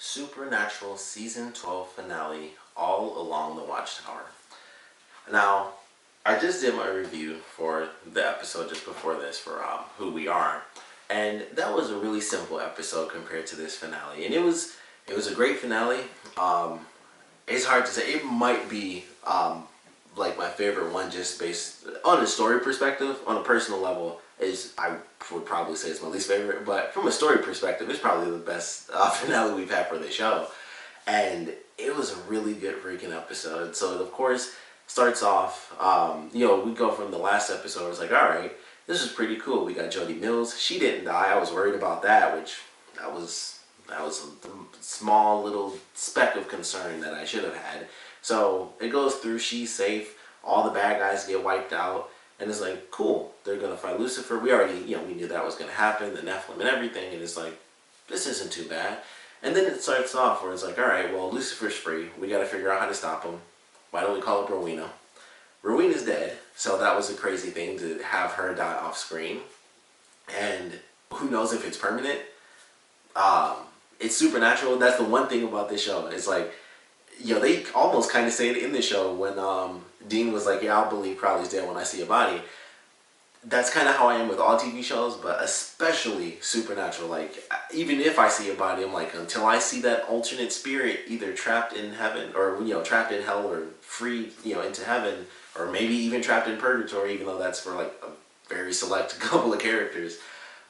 Supernatural Season 12 finale, All Along the Watchtower. Now, I just did my review for the episode just before this for Who We Are, and that was a really simple episode compared to this finale, and it was a great finale. It's hard to say. It might be like my favorite one just based on a story perspective. On a personal level, is I would probably say it's my least favorite, but from a story perspective, it's probably the best finale we've had for the show. And it was a really good freaking episode. So it, of course, starts off, we go from the last episode, it's like, alright, this is pretty cool. We got Jody Mills. She didn't die. I was worried about that, which that was a small little speck of concern that I should have had. So it goes through, she's safe, all the bad guys get wiped out, and it's like, cool, they're going to fight Lucifer. We already, we knew that was going to happen, the Nephilim and everything, and it's like, this isn't too bad. And then it starts off where it's like, alright, well, Lucifer's free. We got to figure out how to stop him. Why don't we call up Rowena? Rowena's dead, so that was a crazy thing to have her die off screen. And who knows if it's permanent. It's supernatural. That's the one thing about this show. It's like, they almost kind of say it in the show when Dean was like, yeah, I'll believe Crowley's dead when I see a body. That's kind of how I am with all TV shows, but especially supernatural. Like, even if I see a body, I'm like, until I see that alternate spirit either trapped in heaven or, trapped in hell or free, into heaven, or maybe even trapped in purgatory, even though that's for like a very select couple of characters.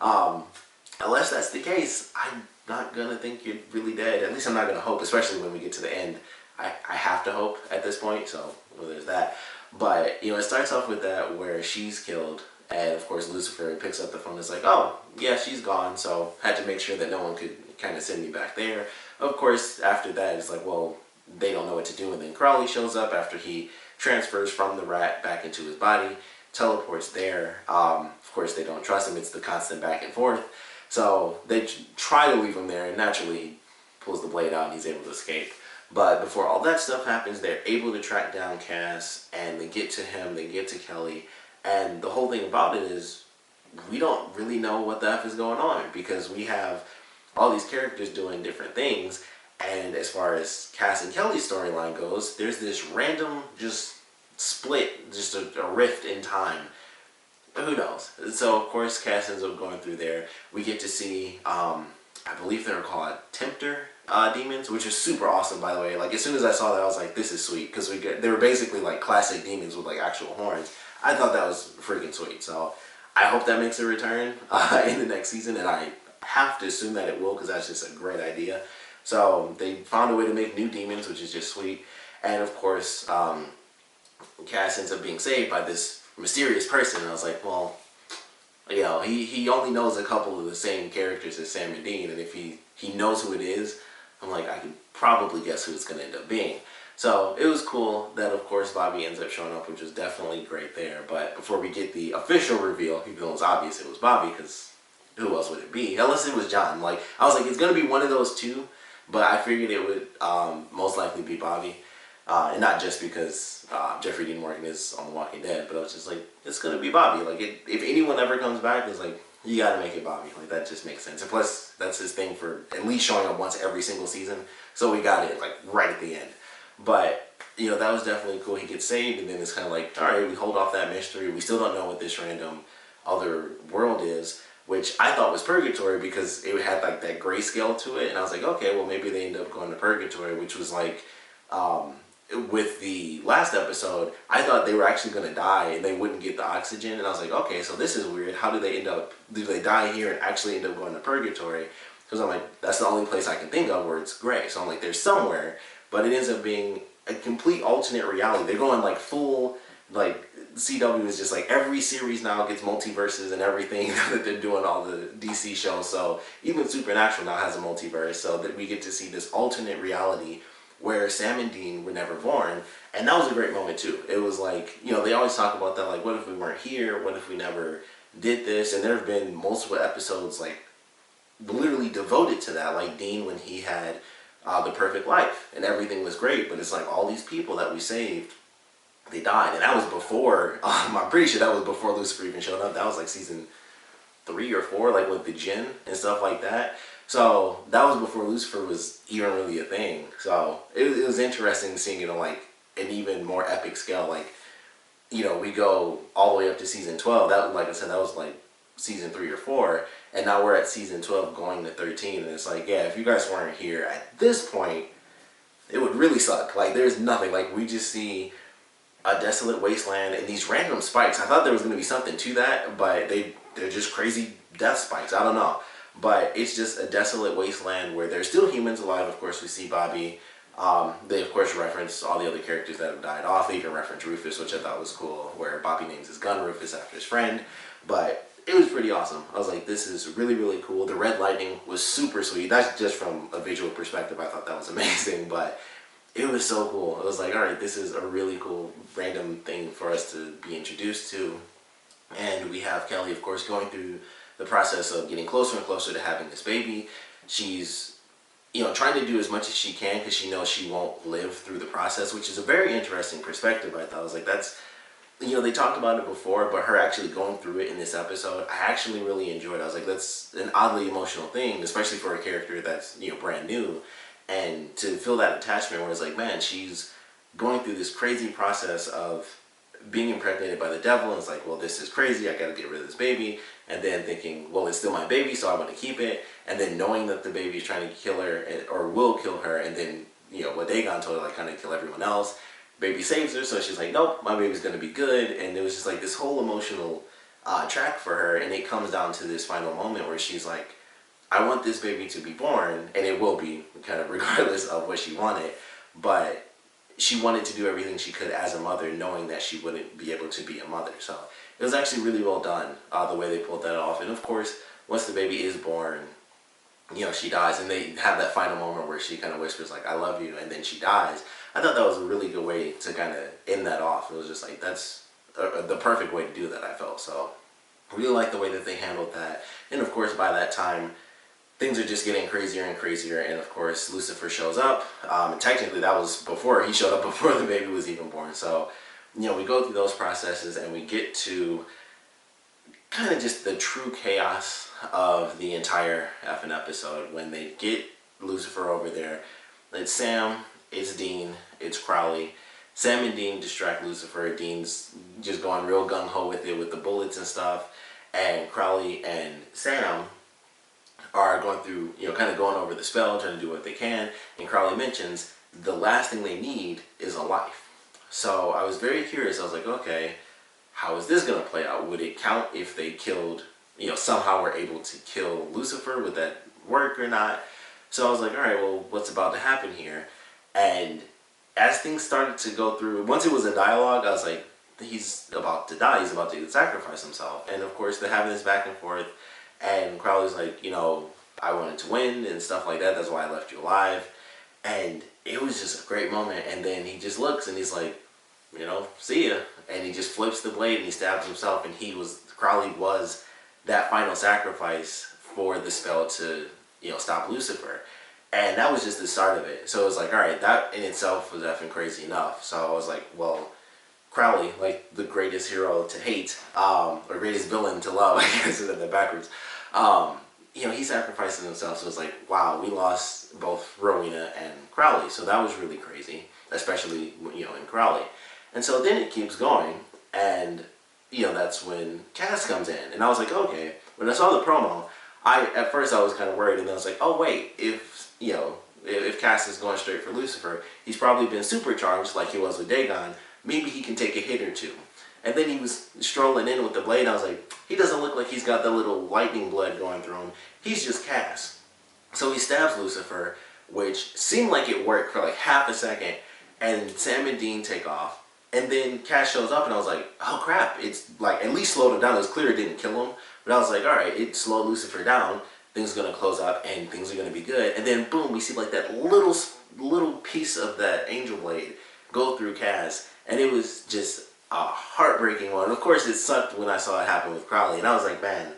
Unless that's the case, I'm not going to think you're really dead. At least I'm not going to hope, especially when we get to the end. I have to hope at this point, so well, there's that. But, it starts off with that where she's killed, and of course Lucifer picks up the phone and is like, oh, yeah, she's gone, so had to make sure that no one could kind of send me back there. Of course, after that, it's like, well, they don't know what to do, and then Crowley shows up after he transfers from the rat back into his body, teleports there. Of course, they don't trust him. It's the constant back and forth. So they try to leave him there, and naturally he pulls the blade out and he's able to escape. But before all that stuff happens, they're able to track down Cass, and they get to him, they get to Kelly, and the whole thing about it is we don't really know what the F is going on, because we have all these characters doing different things, and as far as Cass and Kelly's storyline goes, there's this random just split, just a rift in time. Who knows? So of course Cass ends up going through there. We get to see, I believe they were called Tempter demons, which is super awesome, by the way. Like, as soon as I saw that, I was like, this is sweet, because they were basically like classic demons with like actual horns. I thought that was freaking sweet. So I hope that makes a return in the next season, and I have to assume that it will, because that's just a great idea. So they found a way to make new demons, which is just sweet. And of course, Cass ends up being saved by this mysterious person, and I was like, well, he only knows a couple of the same characters as Sam and Dean, and if he knows who it is, I'm like, I can probably guess who it's going to end up being. So it was cool that, of course, Bobby ends up showing up, which was definitely great there. But before we get the official reveal, even though it's obvious it was Bobby, because who else would it be? Unless it was John. Like, I was like, it's going to be one of those two, but I figured it would most likely be Bobby. And not just because Jeffrey Dean Morgan is on The Walking Dead, but I was just like, it's going to be Bobby. Like, if anyone ever comes back, it's like, you got to make it Bobby. Like, that just makes sense. And plus, that's his thing for at least showing up once every single season. So we got it, like, right at the end. But, that was definitely cool. He gets saved, and then it's kind of like, all right, we hold off that mystery. We still don't know what this random other world is, which I thought was purgatory because it had, like, that grayscale to it. And I was like, okay, well, maybe they end up going to purgatory, which was like, with the last episode, I thought they were actually going to die and they wouldn't get the oxygen, and I was like, okay, so this is weird. How do they die here and actually end up going to purgatory? Because I'm like, that's the only place I can think of where it's gray. So I'm like, there's somewhere, but it ends up being a complete alternate reality. They're going like full, like, CW is just like, every series now gets multiverses and everything that they're doing, all the DC shows. So even Supernatural now has a multiverse, so that we get to see this alternate reality where Sam and Dean were never born. And that was a great moment too. It was like, they always talk about that, like, what if we weren't here? What if we never did this? And there have been multiple episodes, like, literally devoted to that. Like Dean, when he had the perfect life and everything was great, but it's like all these people that we saved, they died. And that was before, I'm pretty sure that was before Lucifer even showed up. That was like season 3 or 4, like with the Jinn and stuff like that. So that was before Lucifer was even really a thing. So it was interesting seeing it on like an even more epic scale. Like, we go all the way up to season 12. That, like I said, that was like season 3 or 4, and now we're at season 12 going to 13, and it's like, yeah, if you guys weren't here at this point, it would really suck. Like, there's nothing. Like, we just see a desolate wasteland and these random spikes. I thought there was going to be something to that, but they're just crazy death spikes. I don't know. But it's just a desolate wasteland where there's still humans alive. Of course, we see Bobby. They, of course, reference all the other characters that have died off. They even reference Rufus, which I thought was cool, where Bobby names his gun Rufus after his friend. But it was pretty awesome. I was like, this is really, really cool. The red lightning was super sweet. That's just from a visual perspective. I thought that was amazing, but it was so cool. It was like, all right, this is a really cool random thing for us to be introduced to. And we have Kelly, of course, going through the process of getting closer and closer to having this baby. She's, trying to do as much as she can because she knows she won't live through the process, which is a very interesting perspective. I thought, I was like, that's, they talked about it before, but her actually going through it in this episode, I actually really enjoyed. I was like, that's an oddly emotional thing, especially for a character that's, brand new. And to feel that attachment where it's like, man, she's going through this crazy process of being impregnated by the devil, and it's like, well, this is crazy, I gotta get rid of this baby. And then thinking, well, it's still my baby, so I want to keep it. And then knowing that the baby is trying to kill her, or will kill her, and then, what Dagon told her, like, kind of kill everyone else. Baby saves her, so she's like, nope, my baby's gonna be good. And it was just like this whole emotional track for her, and it comes down to this final moment where she's like, I want this baby to be born, and it will be, kind of regardless of what she wanted, but she wanted to do everything she could as a mother, knowing that she wouldn't be able to be a mother. So it was actually really well done, the way they pulled that off. And of course, once the baby is born, she dies, and they have that final moment where she kind of whispers like, I love you, and then she dies. I thought that was a really good way to kind of end that off. It was just like, that's the perfect way to do that, I felt. So I really like the way that they handled that. And of course, by that time, things are just getting crazier and crazier, and of course Lucifer shows up, and technically that was before he showed up, before the baby was even born. So we go through those processes, and we get to kind of just the true chaos of the entire effing episode when they get Lucifer over there. It's Sam, it's Dean, it's Crowley. Sam and Dean distract Lucifer. Dean's just going real gung-ho with it, with the bullets and stuff, and Crowley and Sam are going through, kind of going over the spell, trying to do what they can, and Crowley mentions the last thing they need is a life. So I was very curious. I was like, okay, how is this going to play out? Would it count if they killed, somehow were able to kill Lucifer? Would that work or not? So I was like, all right, well, what's about to happen here? And as things started to go through, once it was a dialogue, I was like, he's about to die, he's about to sacrifice himself. And of course, they're having this back and forth, and Crowley's like, I wanted to win and stuff like that, that's why I left you alive. And it was just a great moment. And then he just looks and he's like, see ya. And he just flips the blade and he stabs himself, and Crowley was that final sacrifice for the spell to, stop Lucifer. And that was just the start of it. So it was like, all right, that in itself was effing crazy enough. So I was like, well, Crowley, like the greatest hero to hate, or greatest villain to love, I guess, is that backwards. He sacrificed himself. So it's like, wow, we lost both Rowena and Crowley. So that was really crazy, especially, in Crowley. And so then it keeps going, and, that's when Cass comes in. And I was like, okay, when I saw the promo, at first I was kind of worried, and then I was like, oh wait, if Cass is going straight for Lucifer, he's probably been supercharged like he was with Dagon. Maybe he can take a hit or two. And then he was strolling in with the blade. I was like, he doesn't look like he's got the little lightning blood going through him. He's just Cass. So he stabs Lucifer, which seemed like it worked for like half a second. And Sam and Dean take off. And then Cass shows up, and I was like, oh crap. It's like, at least slowed him down. It was clear it didn't kill him. But I was like, all right, it slowed Lucifer down. Things are going to close up, and things are going to be good. And then boom, we see like that little piece of that angel blade go through Cass. And it was just a heartbreaking one. Of course, it sucked when I saw it happen with Crowley, and I was like, man,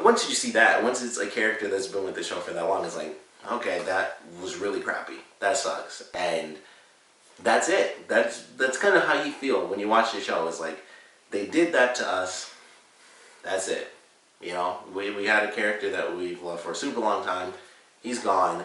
once you see that, once it's a character that's been with the show for that long, it's like, okay, that was really crappy. That sucks. And that's it. That's kind of how you feel when you watch the show. It's like, they did that to us. That's it. You know, we had a character that we've loved for a super long time. He's gone.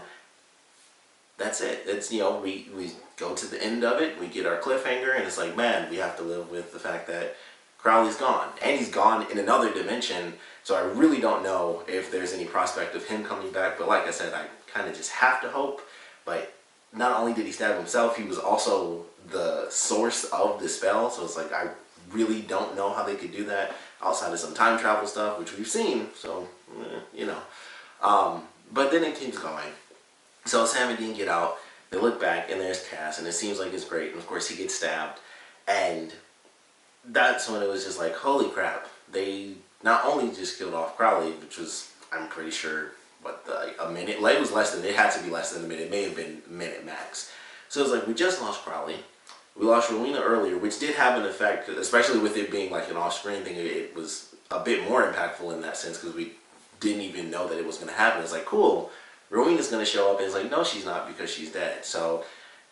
That's it. It's, you know, we go to the end of it, we get our cliffhanger, and it's like, man, we have to live with the fact that Crowley's gone. And he's gone in another dimension, so I really don't know if there's any prospect of him coming back, but like I said, I kind of just have to hope. But not only did he stab himself, he was also the source of the spell, so it's like, I really don't know how they could do that outside of some time travel stuff, which we've seen, so, you know. But then it keeps going. So Sam and Dean get out, they look back, and there's Cass, and it seems like it's great, and of course he gets stabbed, and that's when it was just like, holy crap, they not only just killed off Crowley, which was, I'm pretty sure, what, a minute? Like, it was less than, it had to be less than a minute, it may have been a minute max. So it was like, we just lost Crowley, we lost Rowena earlier, which did have an effect, especially with it being like an off-screen thing, it was a bit more impactful in that sense, because we didn't even know that it was going to happen. It's like, cool, Rowena's going to show up, and it's like, no, she's not, because she's dead. So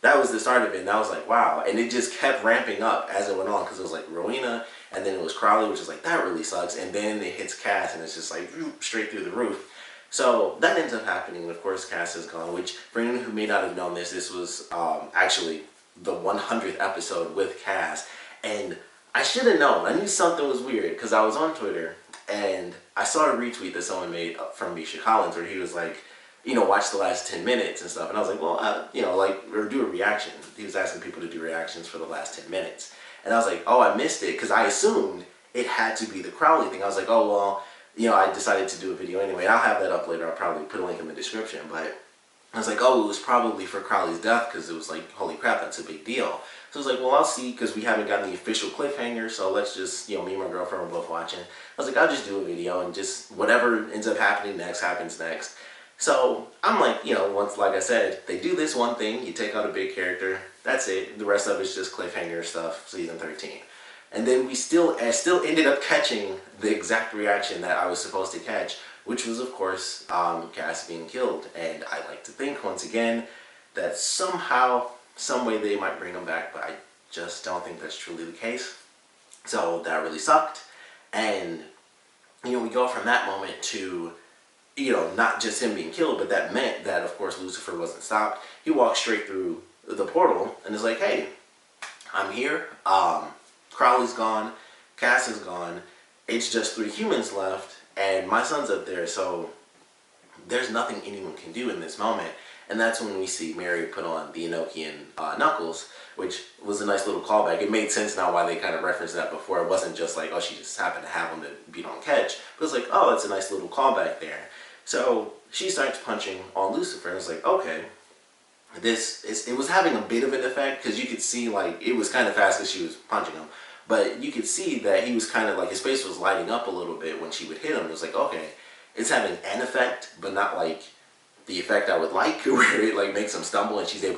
that was the start of it, and I was like, wow. And it just kept ramping up as it went on, because it was like Rowena, and then it was Crowley, which is like, that really sucks, and then it hits Cass, and it's just like, straight through the roof. So that ends up happening, and of course Cass is gone, which, for anyone who may not have known this was actually the 100th episode with Cass, and I should have known. I knew something was weird, because I was on Twitter, and I saw a retweet that someone made from Misha Collins, where he was like, you know, watch the last 10 minutes and stuff. And I was like, well, you know, like, or do a reaction. He was asking people to do reactions for the last 10 minutes. And I was like, oh, I missed it, because I assumed it had to be the Crowley thing. I was like, oh, well, you know, I decided to do a video anyway. I'll have that up later. I'll probably put a link in the description. But I was like, oh, it was probably for Crowley's death, because it was like, holy crap, that's a big deal. So I was like, well, I'll see, because we haven't gotten the official cliffhanger, so let's just, you know, me and my girlfriend were both watching. I was like, I'll just do a video, and just whatever ends up happening next happens next. So I'm like, you know, once, like I said, they do this one thing, you take out a big character, that's it. The rest of it's just cliffhanger stuff, season 13. And then I still ended up catching the exact reaction that I was supposed to catch, which was, of course, Cass being killed. And I like to think, once again, that somehow, some way they might bring him back, but I just don't think that's truly the case. So that really sucked. And, you know, we go from that moment to, you know, not just him being killed, but that meant that, of course, Lucifer wasn't stopped. He walked straight through the portal and is like, hey, I'm here. Crowley's gone. Cass is gone. It's just 3 humans left, and my son's up there, so there's nothing anyone can do in this moment. And that's when we see Mary put on the Enochian knuckles, which was a nice little callback. It made sense now why they kind of referenced that before. It wasn't just like, oh, she just happened to have them to beat on catch. But it's like, oh, it's a nice little callback there. So she starts punching on Lucifer. It's like, okay, it was having a bit of an effect, because you could see, like, it was kind of fast because she was punching him. But you could see that he was kind of like, his face was lighting up a little bit when she would hit him. It was like, okay, it's having an effect, but not like the effect I would like, where it like makes him stumble and they're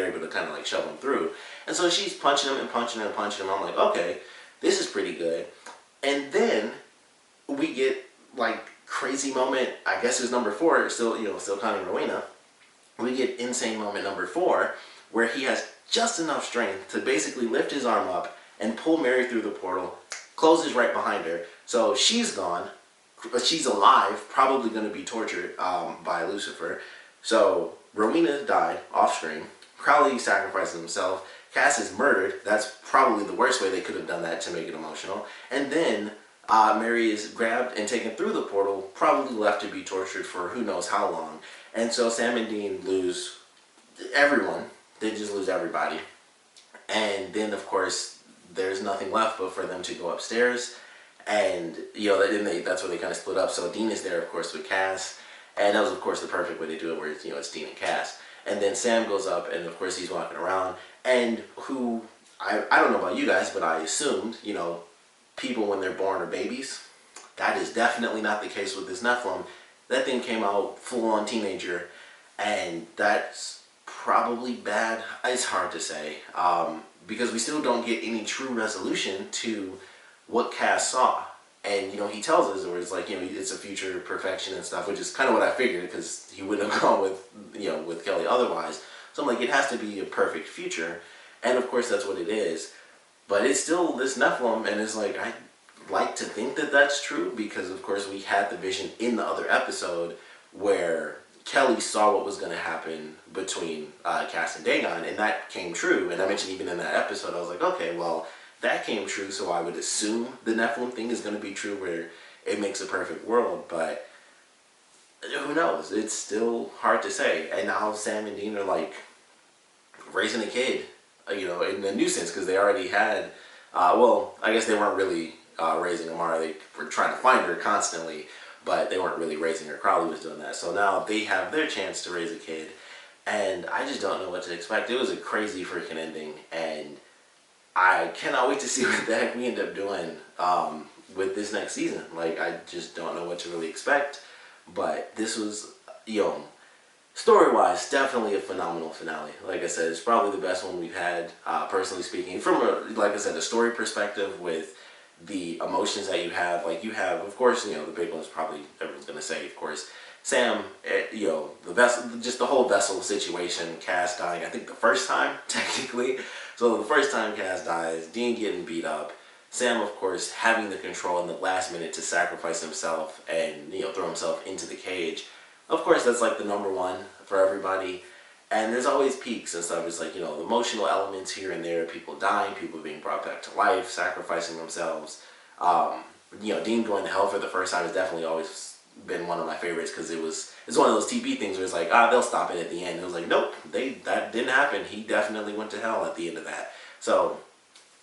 able to kind of like shove him through. And so she's punching him and punching him and punching him. I'm like, okay, this is pretty good. And then we get like crazy moment, I guess it's number 4, still counting Rowena. We get insane moment number 4, where he has just enough strength to basically lift his arm up and pull Mary through the portal, closes right behind her. So she's gone, but she's alive, probably going to be tortured by Lucifer. So Rowena died off screen. Crowley sacrifices himself. Cass is murdered. That's probably the worst way they could have done that to make it emotional. And then Mary is grabbed and taken through the portal, probably left to be tortured for who knows how long. And so Sam and Dean lose everyone. They just lose everybody. And then, of course, there's nothing left but for them to go upstairs. And, you know, that's where they kind of split up. So Dean is there, of course, with Cass. And that was, of course, the perfect way to do it, where it's, you know, it's Dean and Cass. And then Sam goes up, and, of course, he's walking around. And I don't know about you guys, but I assumed, you know, people when they're born are babies. That is definitely not the case with this Nephilim. That thing came out full-on teenager. And that's probably bad. It's hard to say. Because we still don't get any true resolution to what Cass saw. And, you know, he tells us, where it's like, you know, it's a future perfection and stuff, which is kind of what I figured, because he wouldn't have gone with, you know, with Kelly otherwise. So I'm like, it has to be a perfect future. And, of course, that's what it is. But it's still this Nephilim, and it's like, like to think that that's true because, of course, we had the vision in the other episode where Kelly saw what was going to happen between Cass and Dagon, and that came true. And I mentioned even in that episode, I was like, okay, well, that came true, so I would assume the Nephilim thing is going to be true, where it makes a perfect world. But who knows? It's still hard to say. And now Sam and Dean are like raising a kid, in a new sense, because they already had. Well, I guess they weren't really raising Amara. They were trying to find her constantly, but they weren't really raising her. Crowley was doing that. So now they have their chance to raise a kid, and I just don't know what to expect. It was a crazy freaking ending, and I cannot wait to see what the heck we end up doing with this next season. Like, I just don't know what to really expect, but this was, story-wise, definitely a phenomenal finale. Like I said, it's probably the best one we've had, personally speaking. From, like I said, a story perspective with the emotions that you have. Like, you have, of course, the big one's probably, everyone's going to say, of course, Sam, the vessel, just the whole vessel situation, Cass dying, I think the first time, technically. So the first time Cass dies, Dean getting beat up, Sam, of course, having the control in the last minute to sacrifice himself and, throw himself into the cage. Of course, that's like the number one for everybody. And there's always peaks and stuff. It's like, emotional elements here and there, people dying, people being brought back to life, sacrificing themselves. Dean going to hell for the first time has definitely always been one of my favorites, because it's one of those TV things where it's like, they'll stop it at the end. It was like, nope, that didn't happen. He definitely went to hell at the end of that. So,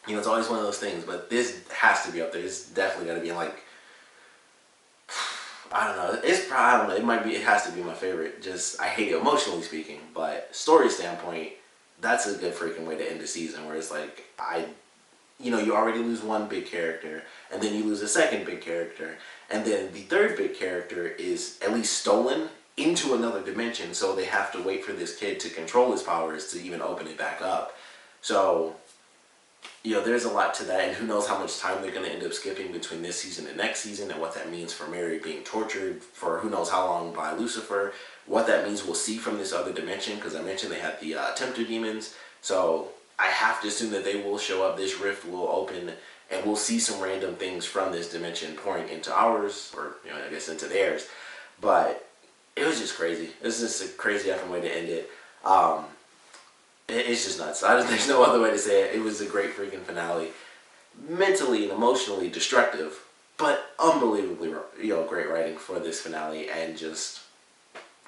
it's always one of those things, but this has to be up there. It's definitely got to be in, like, I don't know. I don't know. It has to be my favorite. Just, I hate it emotionally speaking, but story standpoint, that's a good freaking way to end the season, where it's like, you already lose one big character, and then you lose a second big character, and then the third big character is at least stolen into another dimension, so they have to wait for this kid to control his powers to even open it back up. So, there's a lot to that, and who knows how much time they're going to end up skipping between this season and next season, and what that means for Mary being tortured for who knows how long by Lucifer, what that means we'll see from this other dimension, because I mentioned they had the Tempter demons, so I have to assume that they will show up, this rift will open, and we'll see some random things from this dimension pouring into ours, or, I guess into theirs. But it was just crazy. This is just a crazy effing way to end it. It's just nuts. There's no other way to say it. It was a great freaking finale. Mentally and emotionally destructive, but unbelievably, great writing for this finale, and just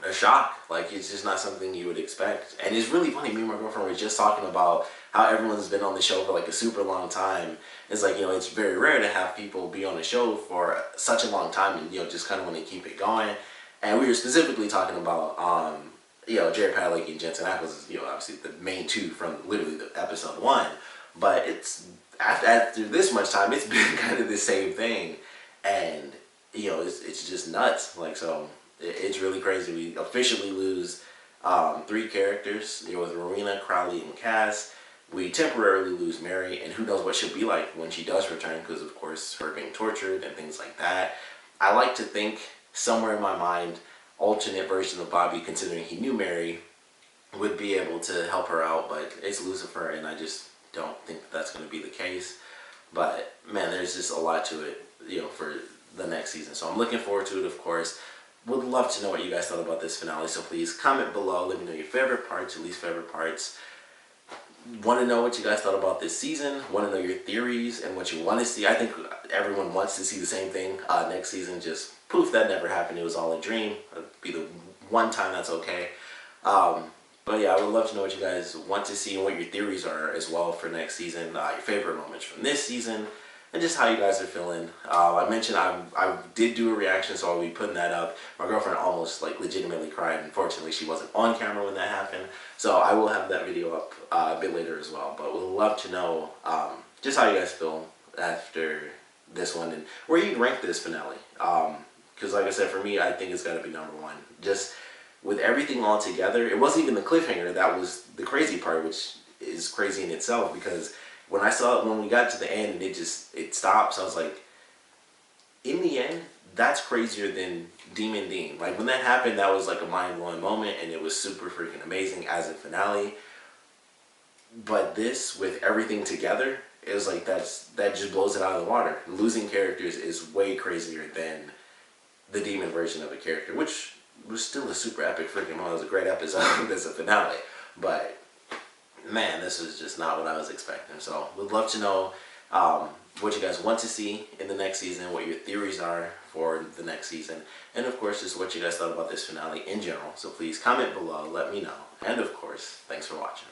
a shock. Like, it's just not something you would expect. And it's really funny. Me and my girlfriend were just talking about how everyone's been on the show for like a super long time. It's like, it's very rare to have people be on the show for such a long time, and, just kind of want to keep it going. And we were specifically talking about, Jared Padalecki and Jensen Ackles is, obviously the main two from literally the episode 1. But it's, after this much time, it's been kind of the same thing. And, it's just nuts. Like, so, it's really crazy. We officially lose 3 characters, with Rowena, Crowley, and Cass. We temporarily lose Mary, and who knows what she'll be like when she does return, because, of course, her being tortured and things like that. I like to think, somewhere in my mind, alternate version of Bobby, considering he knew Mary, would be able to help her out, but it's Lucifer, and I just don't think that's going to be the case. But, man, there's just a lot to it, for the next season. So I'm looking forward to it, of course. Would love to know what you guys thought about this finale, so please comment below. Let me know your favorite parts, your least favorite parts. Want to know what you guys thought about this season. Want to know your theories and what you want to see. I think everyone wants to see the same thing next season. Just poof, that never happened. It was all a dream. It'd be the one time that's okay. But yeah, I would love to know what you guys want to see and what your theories are as well for next season. Your favorite moments from this season, and just how you guys are feeling. I mentioned I did do a reaction, so I'll be putting that up. My girlfriend almost legitimately cried. Unfortunately, she wasn't on camera when that happened, so I will have that video up a bit later as well. But we'd love to know just how you guys feel after this one, and where you'd rank this finale. Because like I said, for me, I think it's got to be number 1. Just with everything all together, it wasn't even the cliffhanger that was the crazy part, which is crazy in itself, because when I saw it, when we got to the end and it stops, I was like, in the end, that's crazier than Demon Dean. Like, when that happened, that was like a mind-blowing moment, and it was super freaking amazing as a finale. But this, with everything together, it was like that just blows it out of the water. Losing characters is way crazier than the demon version of a character, which was still a super epic freaking moment. It was a great episode as a finale, but man, this was just not what I was expecting. So would love to know what you guys want to see in the next season, what your theories are for the next season, and of course just what you guys thought about this finale in general. So please comment below, let me know, and of course thanks for watching.